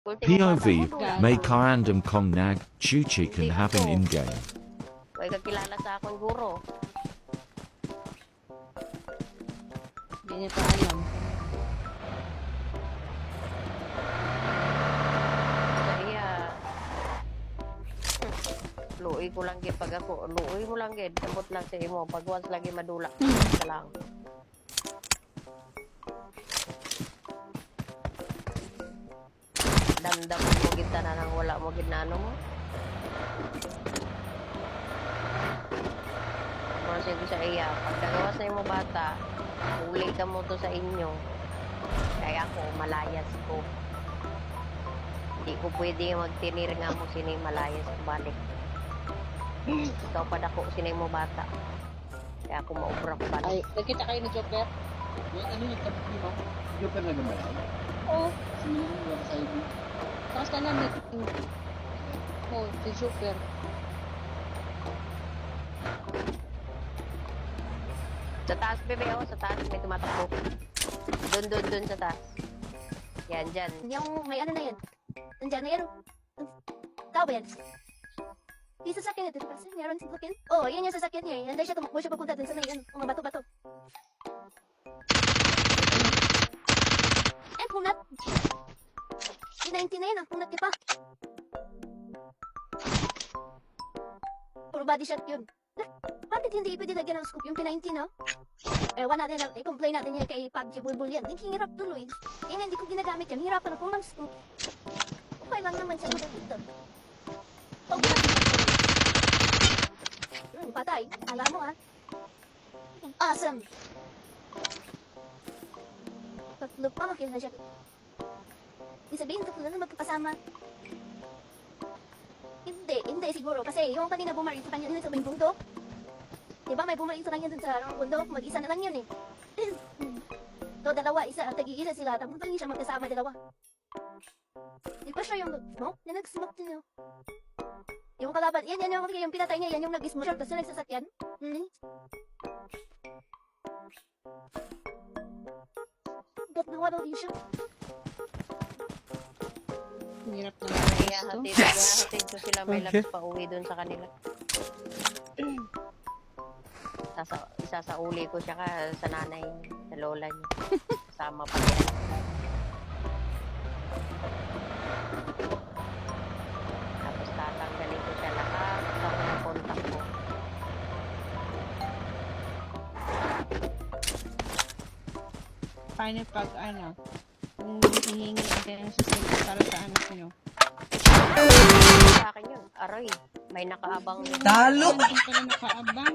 Ultimo bata POV, mo, dula may ka. karandom kong nag, chuchi can Hindi happen ako. in-game. Huwag kakilala sa akong guro. Hindi niya pa alam. Sa iya. Luoy ko lang gid pag ako. Luoy mo lang gid. Abot lang sa imo. Pag once lagi madula. Ka lang. Damdaman mo gid tanan nang wala mo gid na ano mo. Mga sige sa iya. Pag nagawas na imo bata, uli ka mo to sa inyo. Kaya ako, malayas ko. Hindi ko pwede magtinir nga mo sini malayas ko balik. Ikaw pa dako sinay mo bata. Kaya ako maubra ko balik. Ay, nagkita kayo ni Joker? Yung ano yung tapos mo? Yung pa na naman. Oo. Sino yung wala sa'yo mo? Tapos ka na meeting. Oo, si Joker. Sa taas, bebe, oh, sa taas may tumatakbo. Doon sa taas. Yan, dyan. Yung may ano na yan. Nandiyan na yan. Tao ba yan? Yung sasakyan natin. Kasi meron sasakyan. Oo, yan yung sasakyan niya. Nandiyan siya, tumakbo siya papunta dun sa may ano, mga bato-bato. Eh, punat. P90 na yan, ang punat niya pa. Puro body shot yun. Bakit hindi pwede lagyan ng scoop yung P90, no? Ewan natin, i-complain natin yan kay PUBG Bulbul yan. Hindi hirap tuloy. Yan, hindi ko ginagamit yan. Hirapan ako ng scoop. Okay lang naman siya dito. Oh, patay. Alam mo, ha? Awesome. Tatlo pa, makill na siya. Ibig sabihin, tatlo na magkakasama. Hindi siguro. Kasi yung kanina bumaril sa kanya dun sa may bundok. Diba may bumaril sa kanya dun sa bundok? Mag-isa na lang yun eh. So, dalawa, isa, tagi-isa sila. Tapos hindi siya magkasama, dalawa. Di pa siya yung smoke? Yan nag-smoke din yun. Yung kalaban, yan yung pinatay niya, yan yung nag-smoke kasi nagsasakyan. Ba't nawala din siya? Ang hirap na Kaya hatid ko sila may labas pa uwi doon sa kanila. Isasauli ko siya sa nanay niya, sa lola niya. Kasama pa yan. Tapos tatanggalin ko siya lahat sa mga kontak ko. Paano pag ano, kung hihingi kayo ng susunod para sa anak nyo? Sa akin yun, aroy, may nakaabang din. Talo! Hindi ka na nakaabang.